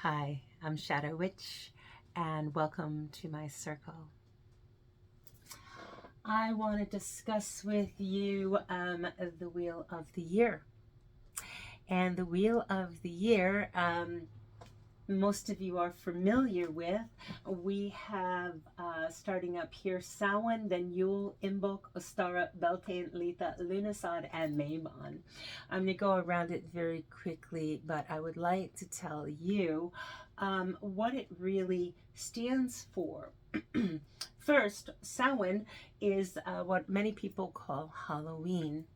Hi, I'm Shadow Witch, and welcome to my circle. I want to discuss with you the Wheel of the Year. And the Wheel of the Year, most of you are familiar with. We have starting up here Samhain, then Yule, Imbolc, Ostara, Beltane, Litha, Lughnasadh, and Mabon. I'm going to go around it very quickly, but I would like to tell you what it really stands for. First, Samhain is what many people call Halloween.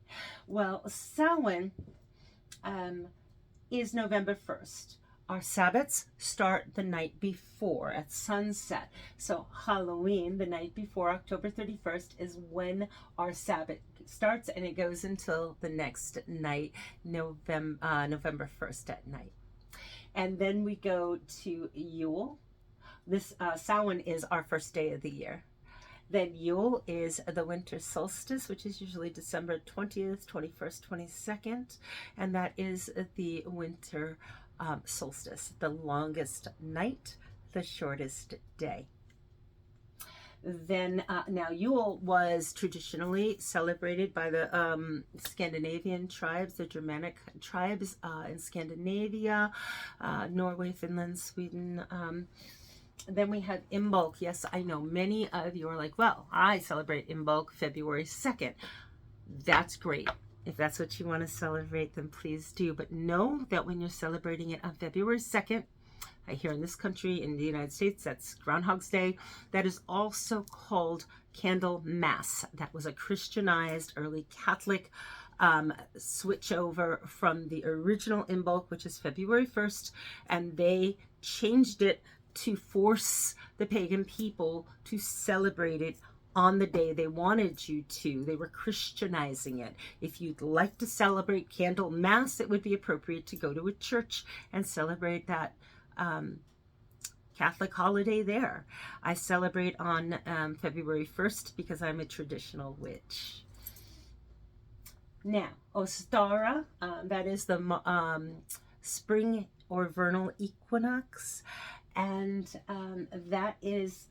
Well, Samhain is November 1st. Our Sabbats start the night before at sunset. So Halloween, the night before, October 31st, is when our Sabbat starts, and it goes until the next night, November 1st at night. And then we go to Yule. This Samhain is our first day of the year. Then Yule is the winter solstice, which is usually December 20th, 21st, 22nd, and that is the winter solstice, the longest night, the shortest day. Then now Yule was traditionally celebrated by the Scandinavian tribes, the Germanic tribes in Scandinavia, Norway, Finland, Sweden. Then we have Imbolc. Yes, I know many of you are like, well, I celebrate Imbolc February 2nd. That's great. If that's what you want to celebrate, then please do. But know that when you're celebrating it on February 2nd, here in this country, in the United States, that's Groundhog's Day. That is also called Candlemas. That was a Christianized early Catholic switch over from the original Imbolc, which is February 1st, and they changed it to force the pagan people to celebrate it on the day they wanted you to. They were Christianizing it. If you'd like to celebrate Candlemas, it would be appropriate to go to a church and celebrate that Catholic holiday there. I celebrate on February 1st because I'm a traditional witch. Now, Ostara, that is the spring or vernal equinox, and that is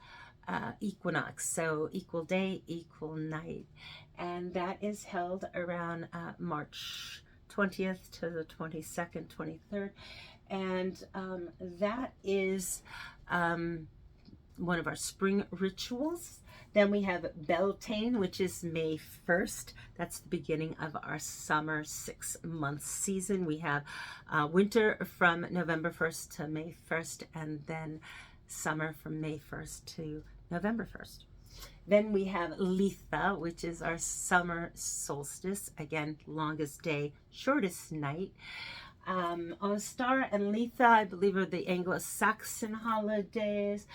equinox, so equal day, equal night, and that is held around March 20th to the 22nd, 23rd, and that is one of our spring rituals. Then we have Beltane, which is May 1st. That's the beginning of our summer 6-month season. We have winter from November 1st to May 1st, and then summer from May 1st to November 1st. Then we have Litha, which is our summer solstice. Again, longest day, shortest night. Ostara and Litha, I believe, are the Anglo-Saxon holidays.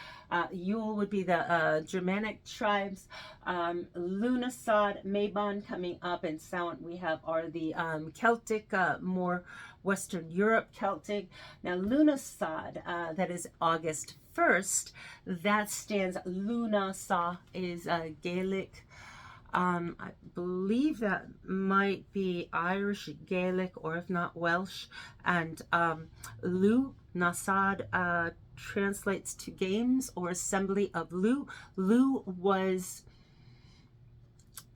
Yule would be the Germanic tribes. Lughnasadh, Mabon coming up, and Samhain we have are the Celtic, more Western Europe Celtic. Now Lughnasadh, that is August 1st, that stands, Lughnasadh is Gaelic. I believe that might be Irish, Gaelic, or if not Welsh. And Lughnasadh translates to games or assembly of Lugh. Lugh was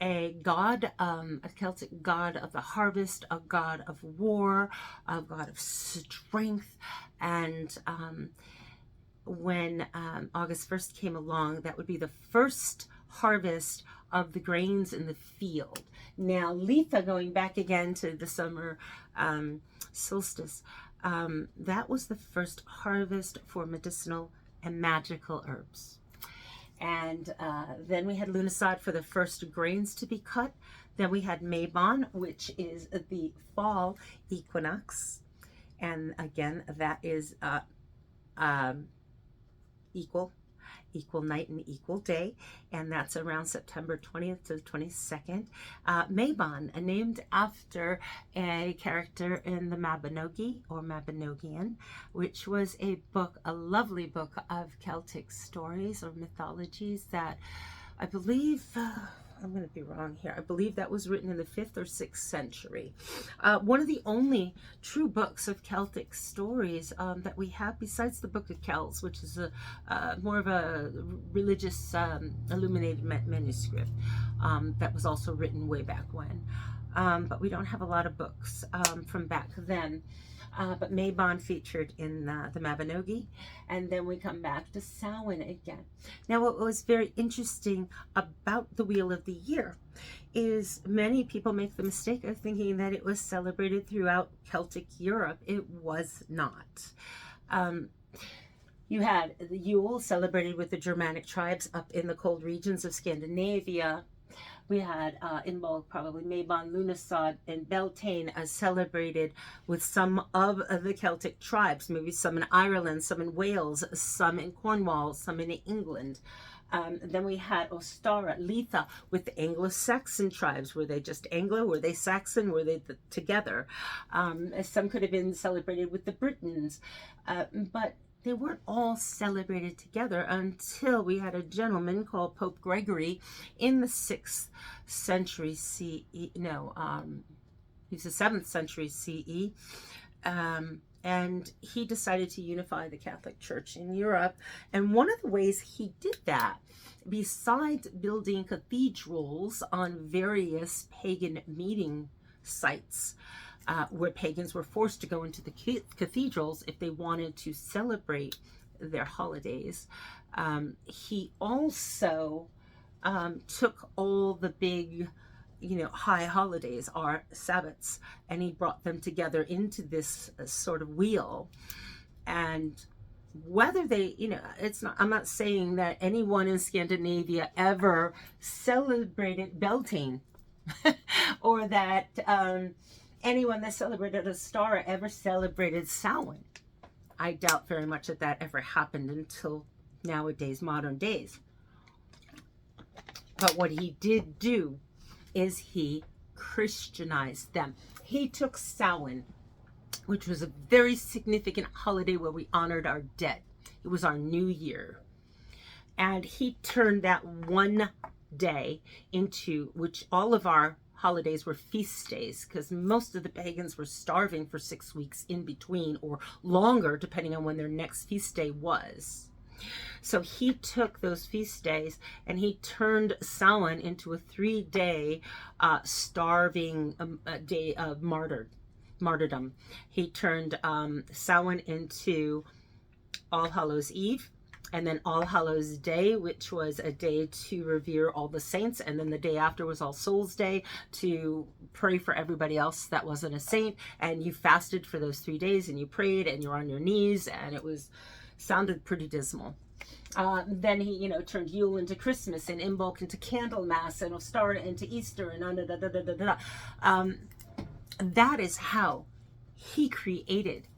a god, a Celtic god of the harvest, a god of war, a god of strength. And when August 1st came along, that would be the first harvest of the grains in the field. Now, Litha, going back again to the summer solstice, that was the first harvest for medicinal and magical herbs. And then we had Lughnasadh for the first grains to be cut. Then we had Mabon, which is the fall equinox. And again, that is equal night and equal day, and that's around September 20th to the 22nd. Mabon, named after a character in the Mabinogi or Mabinogion, which was a book, a lovely book of Celtic stories or mythologies that I believe I'm going to be wrong here. I believe that was written in the 5th or 6th century. One of the only true books of Celtic stories that we have, besides the Book of Kells, which is more of a religious illuminated manuscript that was also written way back when. But we don't have a lot of books from back then. But Mabon featured in the Mabinogi, and then we come back to Samhain again. Now, what was very interesting about the Wheel of the Year is many people make the mistake of thinking that it was celebrated throughout Celtic Europe. It was not. You had the Yule celebrated with the Germanic tribes up in the cold regions of Scandinavia. We had Imbolc, probably Mabon, Lughnasadh, and Beltane celebrated with some of the Celtic tribes, maybe some in Ireland, some in Wales, some in Cornwall, some in England. Then we had Ostara, Litha, with the Anglo-Saxon tribes. Were they just Anglo? Were they Saxon? Were they together? Some could have been celebrated with the Britons. But they weren't all celebrated together until we had a gentleman called Pope Gregory in the 6th century CE. No, he was the 7th century CE. And he decided to unify the Catholic Church in Europe. And one of the ways he did that, besides building cathedrals on various pagan meeting sites, where pagans were forced to go into the cathedrals if they wanted to celebrate their holidays. He also took all the big, high holidays, our Sabbats, and he brought them together into this sort of wheel. And whether they, I'm not saying that anyone in Scandinavia ever celebrated Beltane or that anyone that celebrated Ostara ever celebrated Samhain. I doubt very much that ever happened until nowadays, modern days. But what he did do is he Christianized them. He took Samhain, which was a very significant holiday where we honored our dead. It was our new year. And he turned that one day into which all of our holidays were feast days, because most of the pagans were starving for 6 weeks in between, or longer, depending on when their next feast day was. So he took those feast days and he turned Samhain into a 3-day starving day of martyrdom. He turned Samhain into All Hallows Eve, and then All Hallows Day, which was a day to revere all the saints. And then the day after was All Souls Day, to pray for everybody else that wasn't a saint. And you fasted for those 3 days, and you prayed, and you're on your knees, and it sounded pretty dismal. Then he, turned Yule into Christmas, and Imbolc into Candlemas, and Ostara into Easter, and that is how he created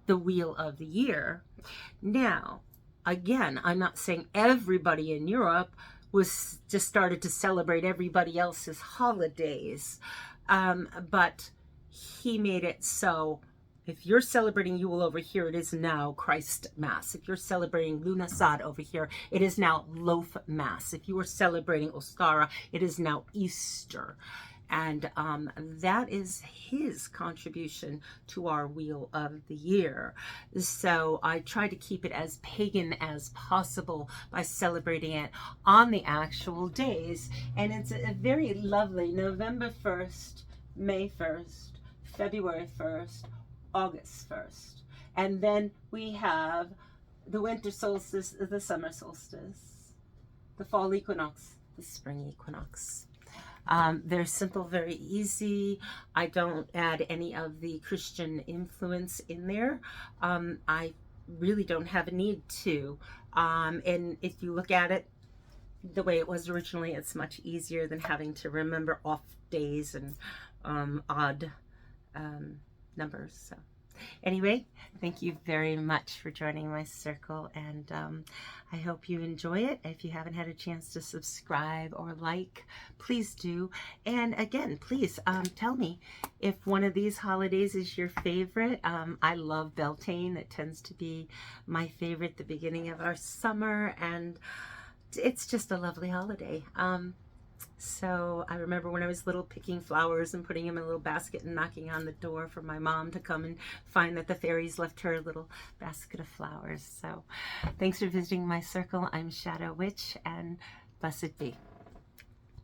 the Wheel of the Year. Now, again, I'm not saying everybody in Europe was just started to celebrate everybody else's holidays, but he made it so if you're celebrating Yule over here, it is now Christ Mass. If you're celebrating Lughnasadh over here, it is now Loaf Mass. If you are celebrating Ostara, it is now Easter. And that is his contribution to our Wheel of the Year. So I try to keep it as pagan as possible by celebrating it on the actual days. And it's a very lovely November 1st, May 1st, February 1st, August 1st. And then we have the winter solstice, the summer solstice, the fall equinox, the spring equinox. They're simple, very easy. I don't add any of the Christian influence in there. I really don't have a need to. And if you look at it the way it was originally, it's much easier than having to remember off days and odd numbers. So anyway, thank you very much for joining my circle, and I hope you enjoy it. If you haven't had a chance to subscribe or like, please do. And again, please tell me if one of these holidays is your favorite. I love Beltane. It tends to be my favorite, the beginning of our summer, and it's just a lovely holiday. So I remember when I was little picking flowers and putting them in a little basket and knocking on the door for my mom to come and find that the fairies left her a little basket of flowers. So thanks for visiting my circle. I'm Shadow Witch, and blessed be.